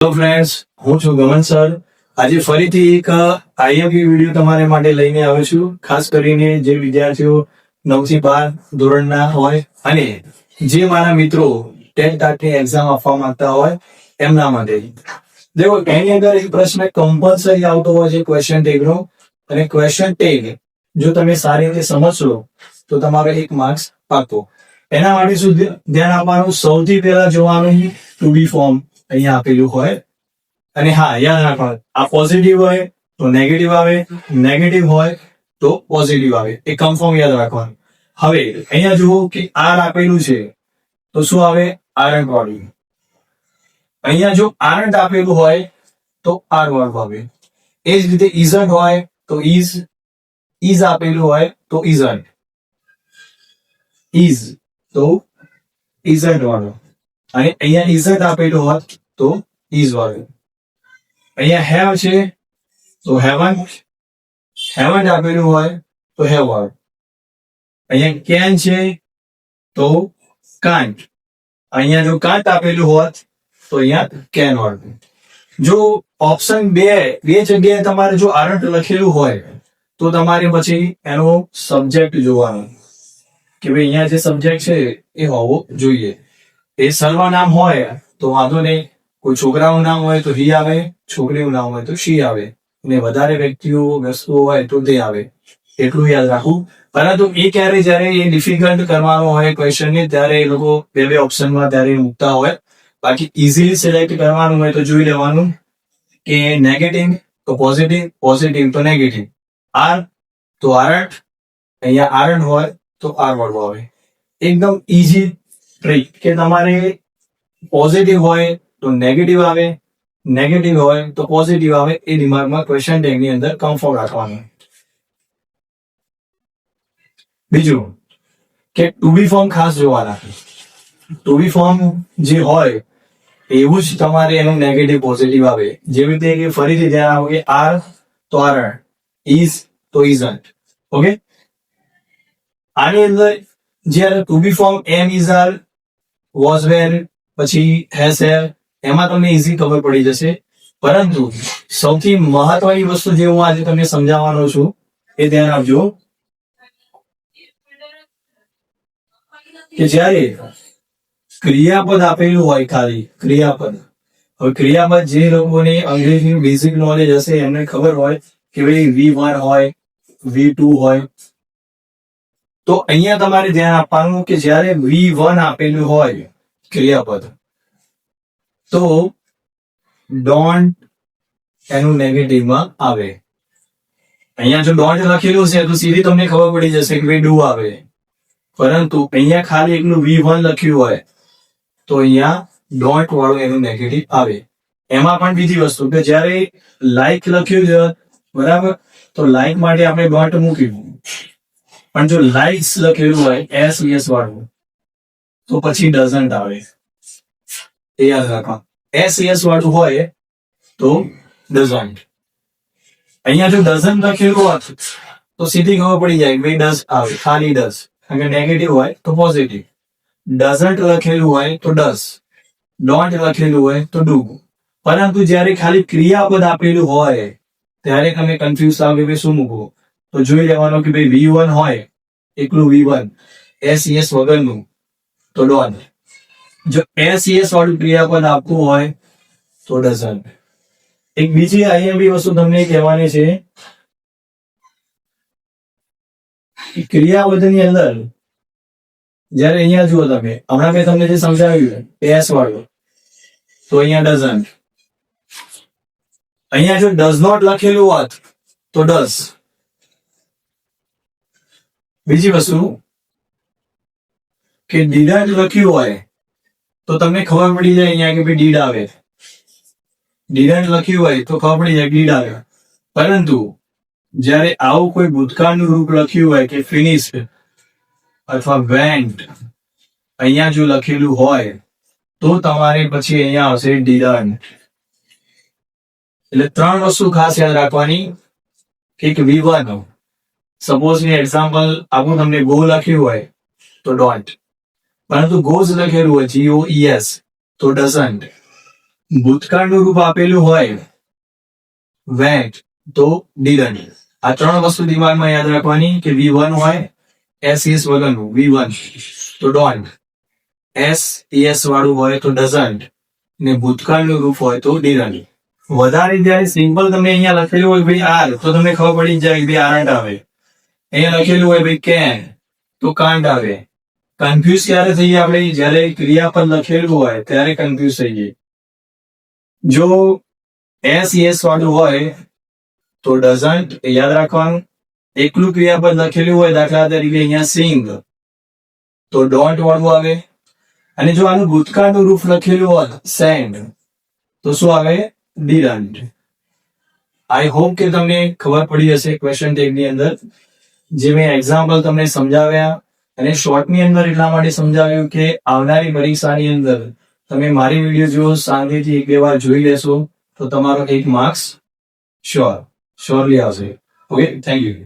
Hello friends, હું છું ગમન sir. આજે ફરીથી એક આઈએમપી વિડીયો તમારા માટે લઈને આવ્યો છું. ખાસ કરીને જે વિદ્યાર્થીઓ 9 થી 12 ધોરણના હોય અને જે મારા મિત્રો 10th ટાટની એક્ઝામ આપવા માંગતા હોય એમના માટે. દેખો, એની અંદર એક પ્રશ્ન કમ્પલસરી આવતો હોય છે ક્વેશ્ચન ટેગનો, અને ક્વેશ્ચન ટેગ જો તમે સારી રીતે સમજશો તો તમારો 1 માર્ક્સ પાકો. એના માટે શું ધ્યાન આપવાનું? સૌથી પહેલા જોવાનું ટુ બી ફોર્મ અહીંયા આપેલું હોય, અને હા, યાદ રાખવાનું, આ પોઝિટિવ હોય તો નેગેટિવ આવે, નેગેટિવ હોય તો પોઝિટિવ આવે. એ કન્ફર્મ યાદ રાખવાનું. હવે અહીંયા જુઓ કે આર આપેલું છે તો શું આવે? આરન્ટ વાળું. અહીંયા જો આરન્ટ આપેલું હોય તો આર વાળું આવે. એ જ રીતે ઇઝન્ટ હોય તો ઇઝ આપેલું હોય તો ઇઝન્ટ, ઇઝ તો ઇઝન્ટ વાળું, અને અહીંયા ઇઝન્ટ આપેલું હોત તો ઇઝ વાળું. અહીંયા હેવ છે તો હેવન્ટ, હેવન્ટ આપેલું હોય તો હેવ વાળું. અહીંયા કેન છે તો કાન્ટ, અહીંયા જો કાન્ટ આપેલું હોત તો અહીંયા કેન વાળું. જો ઓપ્શન બે જગ્યાએ તમારે જો આરન્ટ લખેલું હોય તો તમારે પછી એનો સબ્જેક્ટ જોવાનો કે ભાઈ અહીંયા જે સબ્જેક્ટ છે એ હોવો જોઈએ. એ સર્વનામ હોય તો વાંધો નહીં, કોઈ છોકરાનું નામ હોય તો હી આવે, છોકરીનું નામ હોય તો શી આવે, અને વધારે વ્યક્તિઓ વસ્તુઓ હોય તો તે આવે. એટલું યાદ રાખવું. પરંતુ એ ક્યારે જયારે એ ડિફિકલ્ટ કરવાનો હોય ક્વેશ્ચન ને, ત્યારે એ લોકો બે ઓપ્શનમાં ત્યારે મૂકતા હોય. બાકી ઇઝીલી સિલેક્ટ કરવાનું હોય તો જોઈ લેવાનું કે નેગેટિવ તો પોઝિટિવ, પોઝિટિવ તો નેગેટિવ, આર તો આરન્ટ, અહીંયા આરન્ટ હોય તો આર વાળું આવે. એકદમ ઈઝી ટ્રીક કે તમારે પોઝિટિવ હોય તો નેગેટિવ આવે, નેગેટિવ હોય તો પોઝિટિવ આવે. એ દિમાગમાં ક્વેશ્ચન ટેગની અંદર કન્ફર્મ રાખવાનું. બીજું કે ટુ બી ફોર્મ ખાસ જોવાના. ટુ બી ફોર્મ જે હોય એવું જ તમારે એનું નેગેટિવ પોઝિટિવ આવે. જેવી રીતે કે ફરીથી ધ્યાન આવો કે આર તો આરન્ટ, ઇઝ તો ઇઝન્ટ. ઓકે, આની અંદર જ્યારે to be form am, is, are, was, were, પછી હેઝ, હેવ, એમાં તમને ઈઝી ખબર પડી જશે. પરંતુ સૌથી મહત્વની વસ્તુ જે હું આજે તમને સમજાવવાનો છું એ ધ્યાન આપજો કે જ્યારે ક્રિયાપદ આપેલું હોય, ખાલી ક્રિયાપદ. હવે ક્રિયાપદ જે લોકોને અંગ્રેજીનું બેઝિક નોલેજ હશે એમને ખબર હોય કે ભાઈ V1 હોય, V2 હોય. તો અહીંયા તમારે ધ્યાન આપવાનું કે જ્યારે V1 આપેલું હોય ક્રિયાપદ તો ડોન્ટ એનું નેગેટિવમાં આવે. અહીંયા જો ડોન્ટ લખેલું છે તો સીધી તમને ખબર પડી જશે કે ભાઈ ડુ આવે. પરંતુ અહીંયા ખાલી એકલું V1 લખ્યું હોય તો અહીંયા ડોન્ટ વાળું એનું નેગેટિવ આવે. એમાં પણ બીજી વસ્તુ કે જ્યારે લાઈક લખ્યું છે બરાબર, તો લાઈક માટે આપણે ડોન્ટ મૂક્યું, પણ જો લાઇક્સ લખેલું હોય SES વાળું તો પછી ડઝન્ટ આવે. એ યાદ રાખવા. SES વાળું હોય તો ડઝન્ટ. અહીંયા જો ડઝન્ટ લખેલું હોત તો સીધી ખબર પડી જાય ભાઈ ડઝ આવે, ખાલી ડઝ. કારણ કે નેગેટિવ હોય તો પોઝિટિવ. ડઝન્ટ લખેલું હોય તો ડઝ, ડોન્ટ લખેલું હોય તો ડુ. પરંતુ જ્યારે ખાલી ક્રિયાપદ આપેલું હોય ત્યારે તમે કન્ફ્યુઝ થાવ કે ભાઈ શું મૂકવું. તો જોઈ લેવાનું કે ભાઈ V1 હોય એકલું V1, SES વગરનું તો ડોન્ટ. જો SES વાળું ક્રિયાપદ આપવું હોય તો ડઝન્ટ. એક બીજી અહીંયા વસ્તુ તમને કહેવાની છે કે ક્રિયાપદની અંદર જ્યારે અહીંયા જુઓ તમે, હમણાં મેં તમને જે સમજાવ્યું S વાળું તો અહીંયા ડઝન્ટ. અહીંયા જો ડઝ નોટ લખેલું હોત તો ડઝ. બીજી વસ્તુ કે ડીડન્ટ લખ્યું હોય તો તમને ખબર પડી જાય અહીંયા કે ભાઈ ડીડ આવે. ડીડન્ટ લખ્યું હોય તો ખબર પડી જાય ડીડ આવે. પરંતુ જ્યારે આવું કોઈ ભૂતકાળનું રૂપ લખ્યું હોય કે ફિનિશ્ડ અથવા વેન્ટ, અહીંયા જો લખેલું હોય તો તમારે પછી અહીંયા આવશે ડીડન્ટ. એટલે 3 વસ્તુ ખાસ યાદ રાખવાની કે V1 સપોઝ એક્ઝામ્પલ આપું તમને, ગો લખ્યું હોય તો ડોન્ટ, પરંતુ ગોઝ લખેલું હોય GOES તો ડઝન્ટ. ભૂતકાળનું રૂપ આપેલું હોય વેન્ટ તો ડીડન્ટ. આ ત્રણ વસ્તુ દિમાગમાં યાદ રાખવાની કે V1 હોય SES વગરનું V1 તો ડોન્ટ, SES વાળું હોય તો ડઝન્ટ, ને ભૂતકાળનું રૂપ હોય તો ડીડન્ટ. વધારે જયારે સિમ્પલ તમને અહીંયા લખેલું હોય ભાઈ આર તો તમને ખબર પડી જ જાય કે ભાઈ આરન્ટ આવે. અહીંયા લખેલું હોય ભાઈ કેન તો કાન્ટ આવે. કન્ફ્યુઝ ક્યારે થઈએ આપણે? જયારે ક્રિયાપદ લખેલું હોય ત્યારે કન્ફ્યુઝ થઈ જઈએ. જો SES વાળું હોય તો ડઝન્ટ યાદ રાખવાનું. એકલું ક્રિયાપદ લખેલું હોય દાખલા તરીકે અહીંયા સિંગ તો ડોન્ટ વાળું આવે. અને જો આનું ભૂતકાળનું રૂપ લખેલું હોય સેન્ડ તો શું આવે? ડીડન્ટ. આઈ હોપ કે તમને ખબર પડી હશે ક્વેશ્ચન ટેગની અંદર જે મેં એક્ઝામ્પલ તમને સમજાવ્યા. અને શોર્ટની અંદર એટલા માટે સમજાવ્યું કે આવનારી પરીક્ષાની અંદર તમે મારી વિડીયો જો શાંતિથી એક બે વાર જોઈ લેશો તો તમારો 1 માર્ક્સ શ્યોરલી આવશે. Okay, thank you.